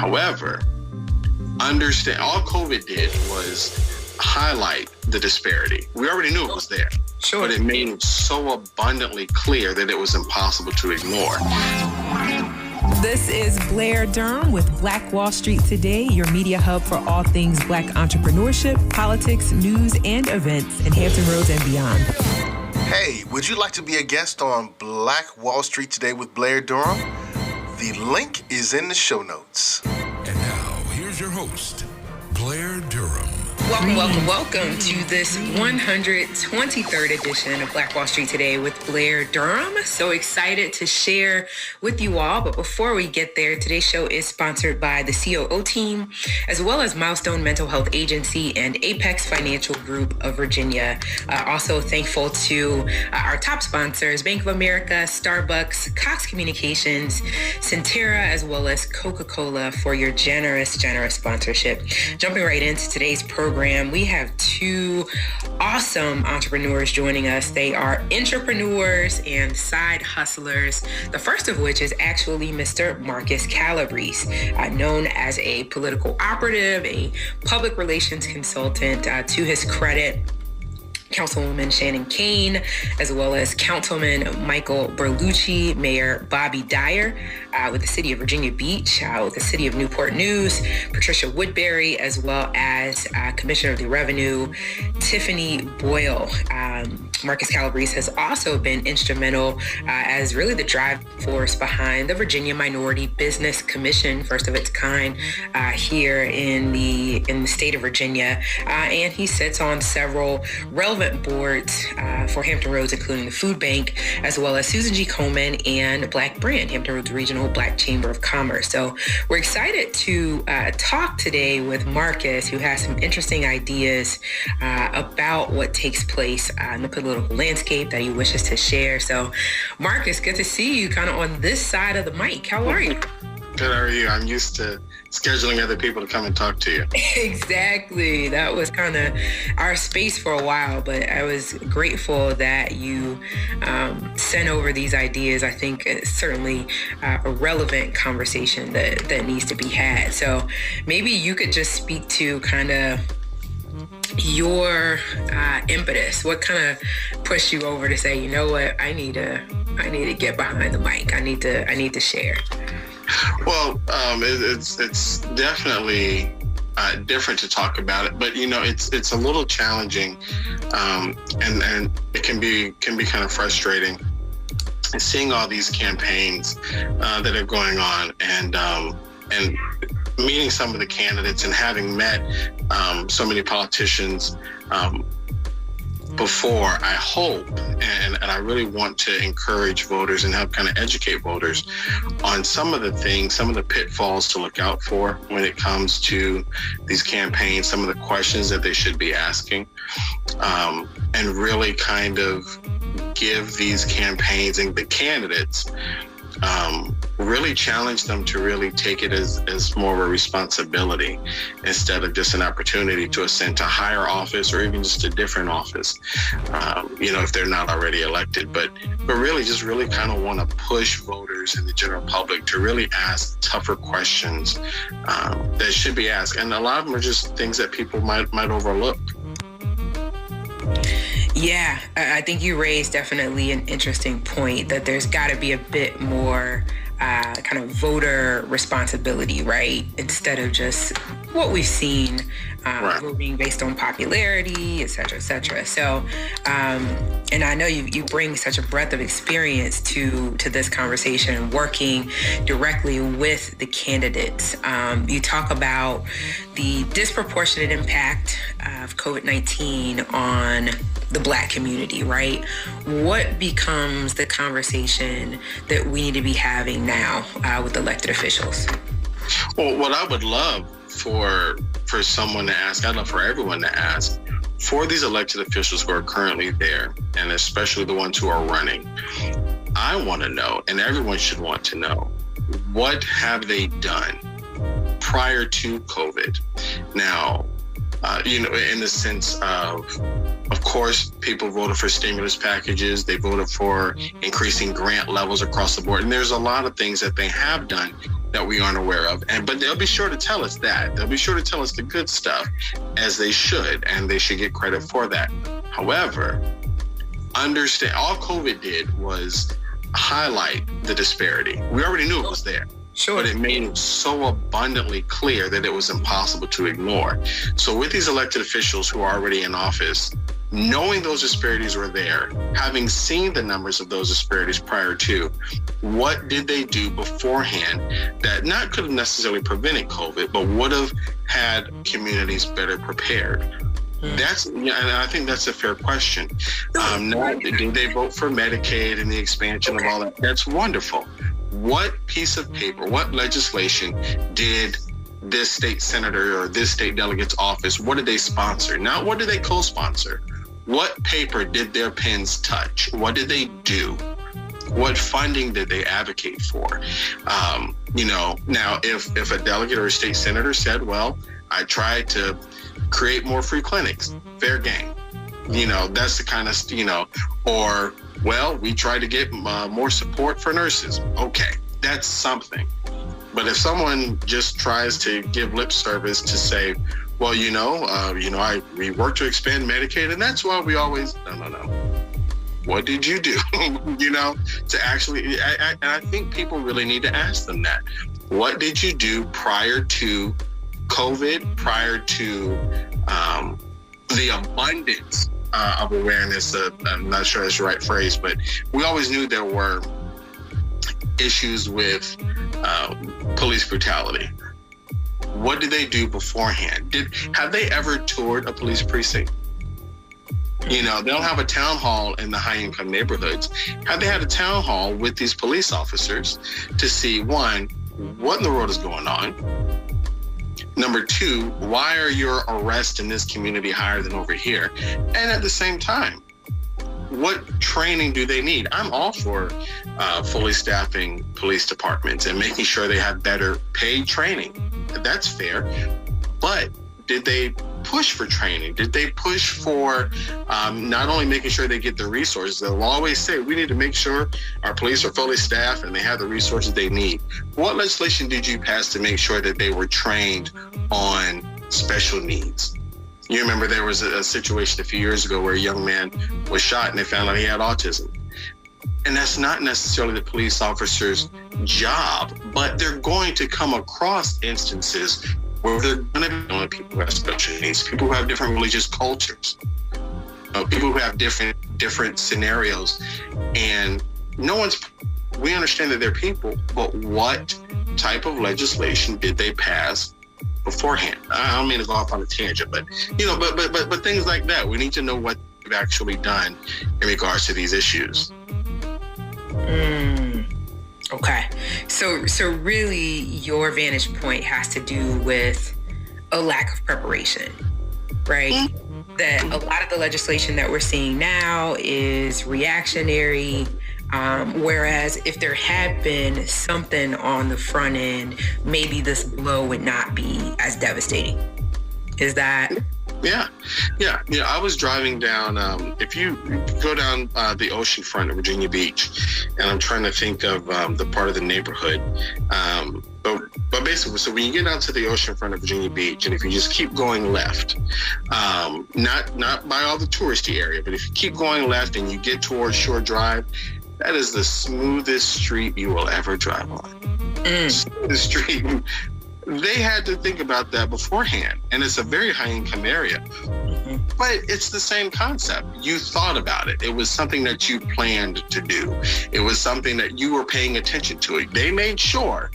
However, understand, all COVID did was highlight the disparity. We already knew it was there, but it made it so abundantly clear that it was impossible to ignore. This is Blair Durham with Black Wall Street Today, your media hub for all things Black entrepreneurship, politics, news, and events in Hampton Roads and beyond. Hey, would you like to be a guest on Black Wall Street Today with Blair Durham? The link is in the show notes. And now, here's your host, Blair Durham. Welcome to this 123rd edition of Black Wall Street Today with Blair Durham. So excited to share with you all. But before we get there, today's show is sponsored by the COO team, as well as Milestone Mental Health Agency and Apex Financial Group of Virginia. Also thankful to our top sponsors, Bank of America, Starbucks, Cox Communications, Centera, as well as Coca-Cola for your generous sponsorship. Jumping right into today's program, we have two awesome entrepreneurs joining us. They are entrepreneurs and side hustlers. The first of which is actually Mr. Marcus Calabrese, known as a political operative, a public relations consultant. To his credit, Councilwoman Shannon Kane, as well as Councilman Michael Berlucci, Mayor Bobby Dyer with the City of Virginia Beach, with the City of Newport News, Patricia Woodbury, as well as Commissioner of the Revenue, Tiffany Boyle. Marcus Calabrese has also been instrumental as really the driving force behind the Virginia Minority Business Commission, first of its kind here in the state of Virginia. And he sits on several relevant boards for Hampton Roads, including the Food Bank, as well as Susan G. Komen and Black Brand, Hampton Roads Regional Black Chamber of Commerce. So we're excited to talk today with Marcus, who has some interesting ideas about what takes place in the political landscape that he wishes to share. So Marcus, good to see you kind of on this side of the mic. How are you? Good, how are you? I'm used to scheduling other people to come and talk to you. Exactly. That was kind of our space for a while, but I was grateful that you sent over these ideas. I think it's certainly a relevant conversation that needs to be had. So maybe you could just speak to kind of your impetus. What kind of pushed you over to say, you know what, I need to get behind the mic. I need to share. Well, it's definitely different to talk about it, but it's a little challenging, and it can be kind of frustrating seeing all these campaigns that are going on, and meeting some of the candidates and having met so many politicians before. I hope and I really want to encourage voters and help kind of educate voters on some of the things, some of the pitfalls to look out for when it comes to these campaigns, some of the questions that they should be asking, and really kind of give these campaigns and the candidates really challenge them to really take it as more of a responsibility instead of just an opportunity to ascend to higher office or even just a different office, if they're not already elected. But really kind of want to push voters and the general public to really ask tougher questions that should be asked. And a lot of them are just things that people might overlook. Yeah, I think you raised definitely an interesting point that there's got to be a bit more kind of voter responsibility, right? Instead of just what we've seen, voting based on popularity, et cetera, et cetera. So, and I know you bring such a breadth of experience to this conversation, working directly with the candidates. You talk about the disproportionate impact of COVID-19 on the Black community, right? What becomes the conversation that we need to be having now with elected officials? Well, what I would love for someone to ask, I'd love for everyone to ask, for these elected officials who are currently there, and especially the ones who are running, I want to know, and everyone should want to know, what have they done prior to COVID? Now, in the sense of course, people voted for stimulus packages. They voted for increasing grant levels across the board. And there's a lot of things that they have done that we aren't aware of. But they'll be sure to tell us that. They'll be sure to tell us the good stuff, as they should, and they should get credit for that. However, understand, all COVID did was highlight the disparity. We already knew it was there. Sure. But it made it so abundantly clear that it was impossible to ignore. So with these elected officials who are already in office, knowing those disparities were there, having seen the numbers of those disparities prior to, what did they do beforehand that not could have necessarily prevented COVID, but would have had communities better prepared? That's, and I think that's a fair question. Did they vote for Medicaid and the expansion of all that? That's wonderful. What piece of paper, what legislation did this state senator or this state delegate's office, what did they sponsor? Not what did they co-sponsor? What paper did their pens touch? What did they do? What funding did they advocate for? Now, if a delegate or a state senator said, well, I tried to create more free clinics, fair game. That's the kind of, or, well, we tried to get more support for nurses. Okay, that's something. But if someone just tries to give lip service to say, well, we work to expand Medicaid, and that's why we always, no. What did you do? To actually, and I think people really need to ask them that. What did you do prior to COVID, prior to the abundance of awareness? I'm not sure that's the right phrase, but we always knew there were issues with police brutality. What did they do beforehand? Have they ever toured a police precinct? They'll have a town hall in the high-income neighborhoods. Have they had a town hall with these police officers to see, one, what in the world is going on? Number two, why are your arrests in this community higher than over here? And at the same time, what training do they need? I'm all for fully staffing police departments and making sure they have better paid training. That's fair. But did they push for training? Did they push for not only making sure they get the resources? They'll always say, we need to make sure our police are fully staffed and they have the resources they need. What legislation did you pass to make sure that they were trained on special needs? You remember there was a situation a few years ago where a young man was shot and they found out he had autism. And that's not necessarily the police officer's job, but they're going to come across instances where they're going to be dealing with people who have special needs, people who have different religious cultures, people who have different scenarios. And we understand that they're people, but what type of legislation did they pass beforehand? I don't mean to go off on a tangent, but but things like that. We need to know what they've actually done in regards to these issues. Okay. So really your vantage point has to do with a lack of preparation, right? That a lot of the legislation that we're seeing now is reactionary, whereas if there had been something on the front end, maybe this blow would not be as devastating. Is that... Yeah. I was driving down, if you go down the ocean front of Virginia Beach, and I'm trying to think of the part of the neighborhood. But basically, so when you get down to the ocean front of Virginia Beach, and if you just keep going left, not by all the touristy area, but if you keep going left and you get towards Shore Drive, that is the smoothest street you will ever drive on. Smoothest street. They had to think about that beforehand. And it's a very high-income area. But it's the same concept. You thought about it. It was something that you planned to do. It was something that you were paying attention to. They made sure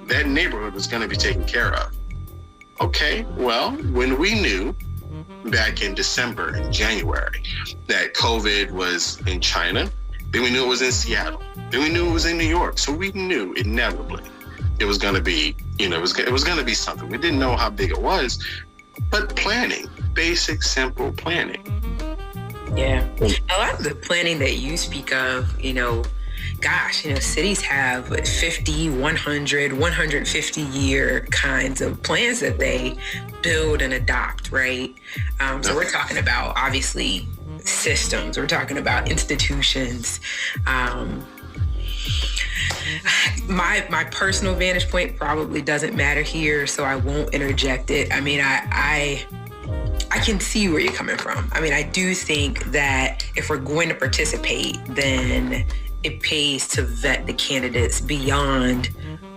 that neighborhood was going to be taken care of. Okay, well, when we knew back in December and January that COVID was in China, then we knew it was in Seattle. Then we knew it was in New York. So we knew inevitably it was going to be, it was going to be something. We didn't know how big it was, but planning, basic, simple planning. Yeah. A lot of the planning that you speak of, cities have 50, 100, 150-year kinds of plans that they build and adopt, right? So we're talking about, obviously, systems. We're talking about institutions. my personal vantage point probably doesn't matter here, so I won't interject it. I mean, I can see where you're coming from. I mean, I do think that if we're going to participate, then it pays to vet the candidates beyond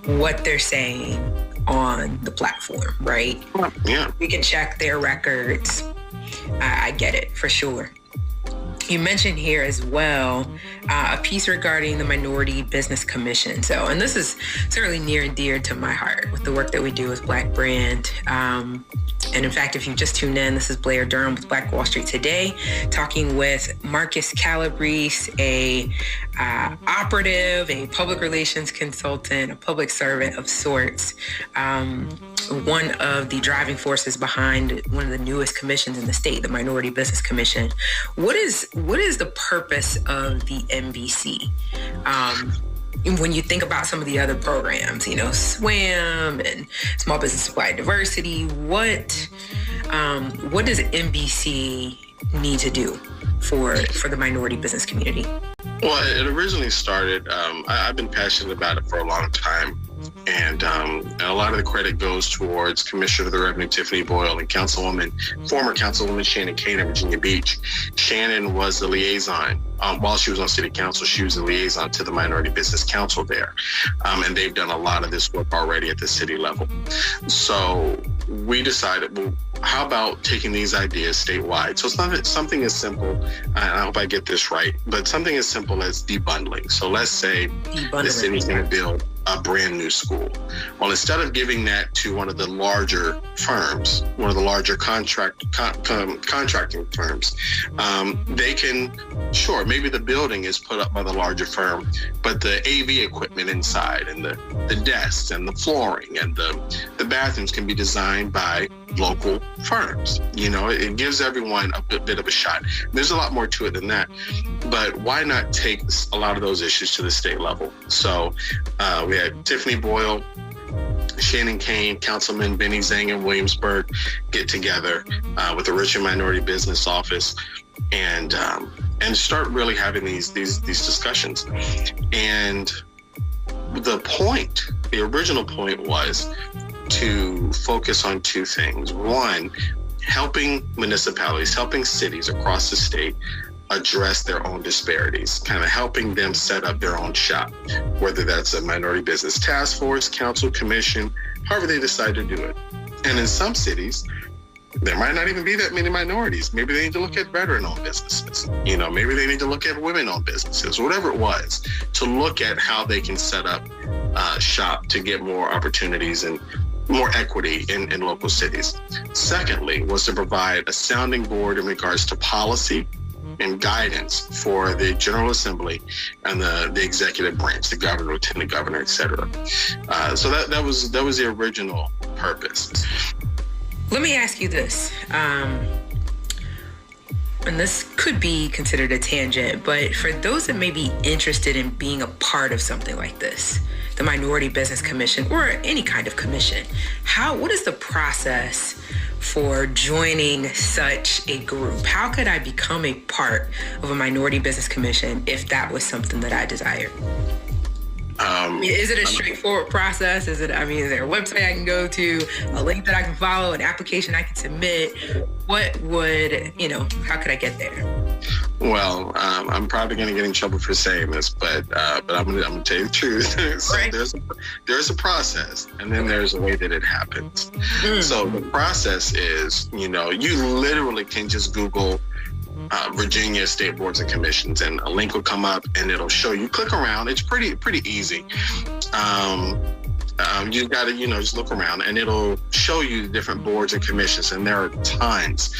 what they're saying on the platform, right? Yeah. We can check their records. I get it, for sure. You mentioned here as well a piece regarding the Minority Business Commission. So, and this is certainly near and dear to my heart with the work that we do with Black Brand. And in fact, if you just tuned in, this is Blair Durham with Black Wall Street Today, talking with Marcus Calabrese, a operative, a public relations consultant, a public servant of sorts, one of the driving forces behind one of the newest commissions in the state, the Minority Business Commission. What is the purpose of the MBC? When you think about some of the other programs, you know, SWAM and Small Business Supply Diversity, what does MBC need to do for the minority business community? Well, it originally started, I've been passionate about it for a long time. And a lot of the credit goes towards Commissioner of the Revenue Tiffany Boyle and former Councilwoman Shannon Kane in Virginia Beach. Shannon was the liaison. While she was on city council, she was the liaison to the Minority Business Council there. And they've done a lot of this work already at the city level. So we decided, well, how about taking these ideas statewide? So it's something as simple, and I hope I get this right, but something as simple as debundling. So let's say the city's going to build a brand new school. Well, instead of giving that to one of the larger firms, one of the larger contracting firms, they can, sure, maybe the building is put up by the larger firm, but the AV equipment inside and the desks and the flooring and the bathrooms can be designed by local firms. You know, it gives everyone a bit of a shot. There's a lot more to it than that, but why not take a lot of those issues to the state level? So we had Tiffany Boyle, Shannon Kane, Councilman Benny Zhang in Williamsburg get together with the Richmond Minority Business Office and start really having these discussions. And the original point was to focus on two things. One, helping municipalities, helping cities across the state address their own disparities, kind of helping them set up their own shop, whether that's a minority business task force, council, commission, however they decide to do it. And in some cities, there might not even be that many minorities. Maybe they need to look at veteran-owned businesses. You know, maybe they need to look at women-owned businesses, whatever it was, to look at how they can set up shop to get more opportunities and more equity in local cities. Secondly, was to provide a sounding board in regards to policy and guidance for the General Assembly and the executive branch, the governor, lieutenant governor, et cetera. So that was the original purpose. Let me ask you this, and this could be considered a tangent, but for those that may be interested in being a part of something like this, the Minority Business Commission or any kind of commission, what is the process for joining such a group? How could I become a part of a Minority Business Commission if that was something that I desired? Is it a straightforward process? Is there a website I can go to, a link that I can follow, an application I can submit? How could I get there? Well, I'm probably going to get in trouble for saying this, but I'm going to tell you the truth. So right. There's a process, and then there's a way that it happens. So the process is, you literally can just Google Virginia State Boards and Commissions, and a link will come up, and it'll show you. Click around. It's pretty easy. You got to, just look around, and it'll show you the different boards and commissions, and there are tons.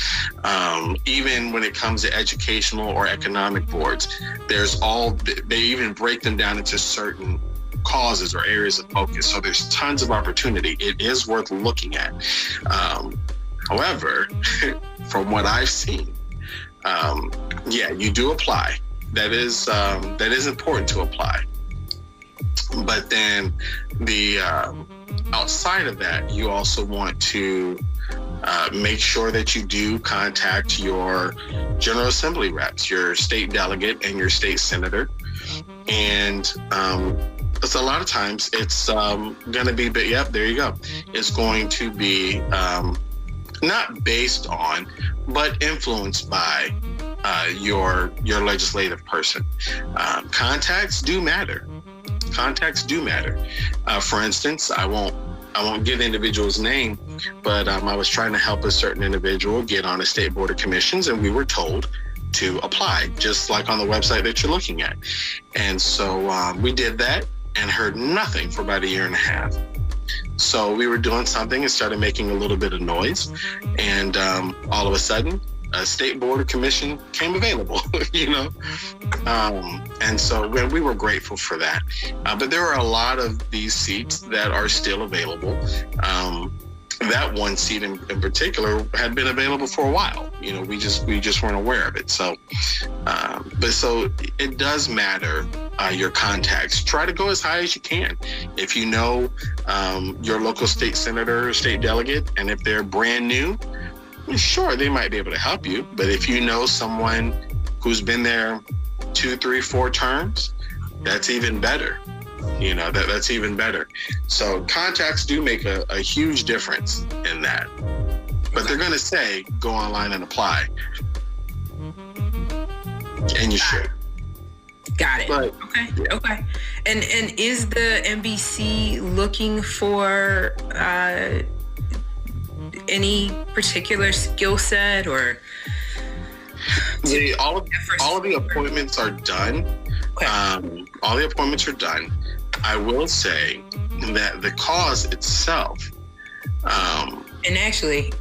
Even when it comes to educational or economic boards, they even break them down into certain causes or areas of focus. So there's tons of opportunity. It is worth looking at. However, from what I've seen, you do apply. That is important to apply. But then the outside of that, you also want to make sure that you do contact your General Assembly reps, your state delegate and your state senator, and So a lot of times it's going to be, yep, there you go. It's going to be not based on, but influenced by your legislative person. Contacts do matter. For instance, I won't give the individual's name, but I was trying to help a certain individual get on a state board of commissions, and we were told to apply, just like on the website that you're looking at. And so we did that and heard nothing for about a year and a half. So we were doing something and started making a little bit of noise. And all of a sudden, a state board of commission came available, you know? And so we were grateful for that. But there are a lot of these seats that are still available. That one seat in particular had been available for a while. You know, we just weren't aware of it. So, so it does matter, your contacts. Try to go as high as you can. If you know your local state senator or state delegate, and if they're brand new, sure, they might be able to help you. But if you know someone who's been there 2, 3, 4 terms, that's even better. You know, that's even better. So contacts do make a huge difference in that. But they're going to say, go online and apply. And you should. Got it. But, okay. And is the NBC looking for any particular skill set or? All of the appointments are done. Okay. All the appointments are done. I will say that the cause itself. And actually,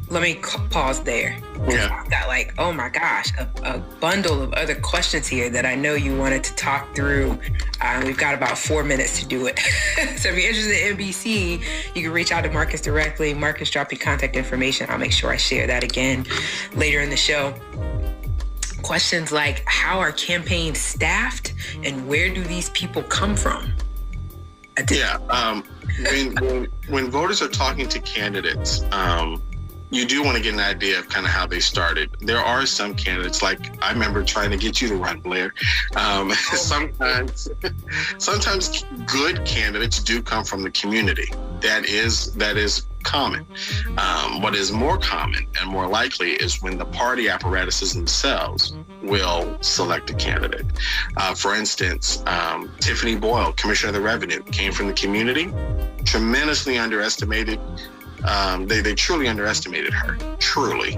let me pause there. Yeah. I've got oh my gosh, a bundle of other questions here that I know you wanted to talk through. We've got about 4 minutes to do it. So if you're interested in NBC, you can reach out to Marcus directly. Marcus, drop your contact information. I'll make sure I share that again later in the show. Questions like, how are campaigns staffed and where do these people come from? Yeah. When voters are talking to candidates, you do want to get an idea of kind of how they started. There are some candidates, like I remember trying to get you to run, Blair. Sometimes good candidates do come from the community. That is common. What is more common and more likely is when the party apparatuses themselves will select a candidate. For instance, Tiffany Boyle, Commissioner of the Revenue, came from the community, tremendously underestimated. They truly underestimated her. Truly.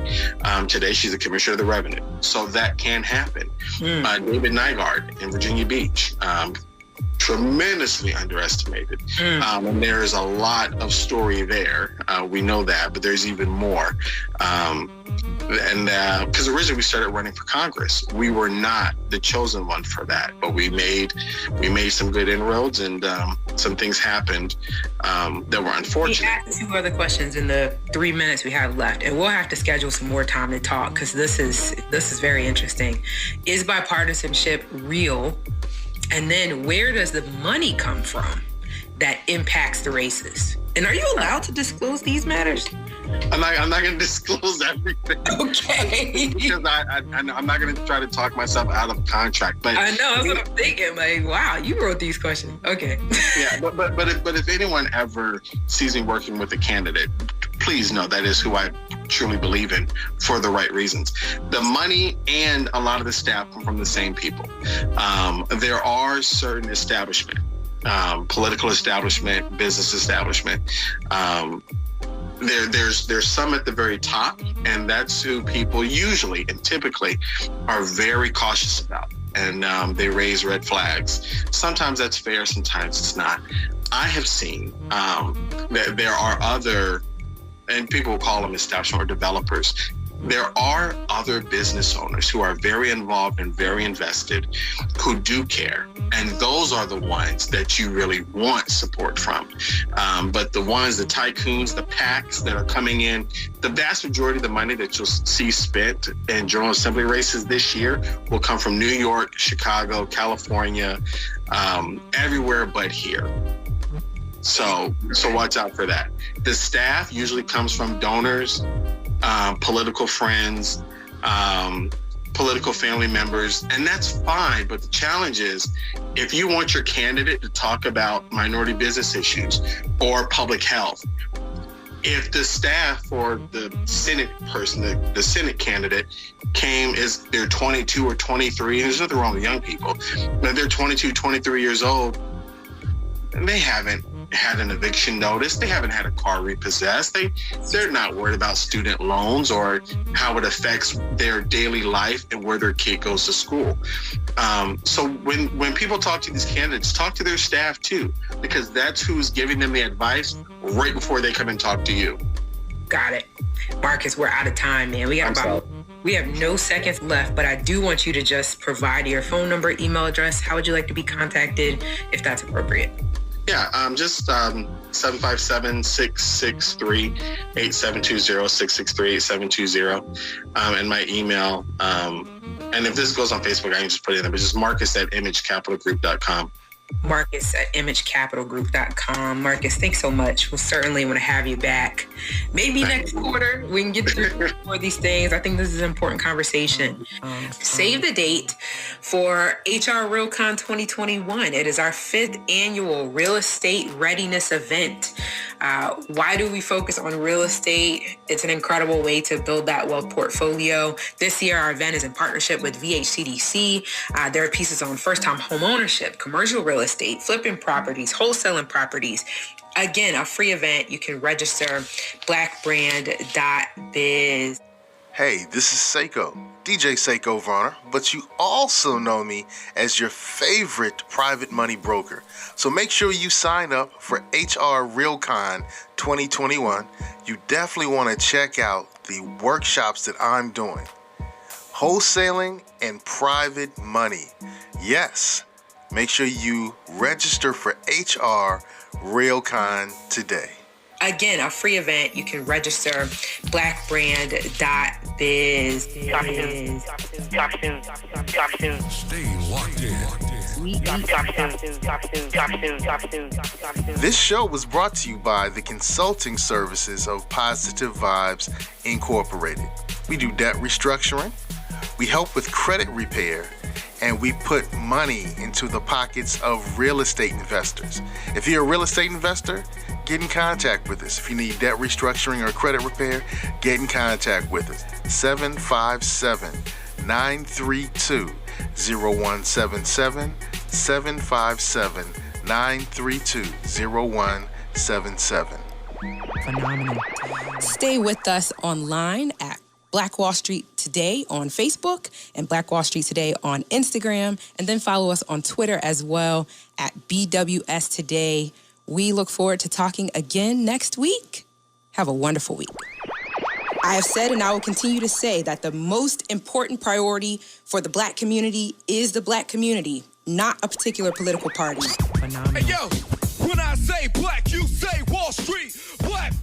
Today, she's a Commissioner of the Revenue. So that can happen. David Nygaard in Virginia Beach, tremendously underestimated. And there is a lot of story there. We know that, but there's even more. Because originally we started running for Congress. We were not the chosen one for that, but we made some good inroads, and some things happened that were unfortunate. We asked 2 other questions in the 3 minutes we have left, and we'll have to schedule some more time to talk because this is very interesting. Is bipartisanship real? And then where does the money come from that impacts the races? And are you allowed to disclose these matters? I'm not going to disclose everything. Okay. Because I'm not going to try to talk myself out of contract. But I know, that's what I'm thinking. Wow, you wrote these questions. Okay. Yeah, but if anyone ever sees me working with a candidate, please know that is who I truly believe in for the right reasons. The money and a lot of the staff come from the same people. There are certain establishments, political establishment, business establishment. There's some at the very top, and that's who people usually and typically are very cautious about. And they raise red flags. Sometimes that's fair, sometimes it's not. I have seen that there are other, and people will call them establishment or developers. There are other business owners who are very involved and very invested, who do care. And those are the ones that you really want support from. But the ones, the tycoons, the PACs that are coming in, the vast majority of the money that you'll see spent in General Assembly races this year will come from New York, Chicago, California, everywhere but here. So watch out for that. The staff usually comes from donors, political friends, political family members, and that's fine. But the challenge is, if you want your candidate to talk about minority business issues or public health, if the staff or the Senate person, the Senate candidate they're 22 or 23, and there's nothing wrong with young people, but they're 22, 23 years old, and they haven't had an eviction notice, they haven't had a car repossessed, they're not worried about student loans or how it affects their daily life and where their kid goes to school. So when people talk to these candidates, talk to their staff too, because that's who's giving them the advice right before they come and talk to you. Got it. Marcus, we're out of time, man. We have no seconds left, but I do want you to just provide your phone number, email address. How would you like to be contacted if that's appropriate? Yeah, just 757-663-8720, 663-8720, and my email. And if this goes on Facebook, I can just put it in there, but just Marcus@imagecapitalgroup.com. Marcus@imagecapitalgroup.com. Marcus, thanks so much. We'll certainly want to have you back. Maybe next quarter we can get through more of these things. I think this is an important conversation. Save the date for HR RealCon 2021. It is our 5th annual real estate readiness event. Why do we focus on real estate? It's an incredible way to build that wealth portfolio. This year, our event is in partnership with VHCDC. There are pieces on first-time home ownership, commercial real estate, flipping properties, wholesaling properties. Again, a free event. You can register blackbrand.biz. Hey, this is Seiko, DJ Seiko Varner, but you also know me as your favorite private money broker. So make sure you sign up for HR RealCon 2021. You definitely want to check out the workshops that I'm doing. Wholesaling and private money. Yes, make sure you register for HR RealCon today. Again, a free event. You can register blackbrand.biz. Stay locked in. This show was brought to you by the consulting services of Positive Vibes Incorporated. We do debt restructuring, we help with credit repair, and we put money into the pockets of real estate investors. If you're a real estate investor, get in contact with us. If you need debt restructuring or credit repair, get in contact with us. 757-932-0177, 757-932-0177. Phenomenal. Stay with us online at Black Wall Street Today on Facebook and Black Wall Street Today on Instagram, and then follow us on Twitter as well at BWS Today. We look forward to talking again next week. Have a wonderful week. I have said, and I will continue to say, that the most important priority for the Black community is the Black community, not a particular political party. Phenomenal. Hey, yo, when I say black, you say Wall Street. Black.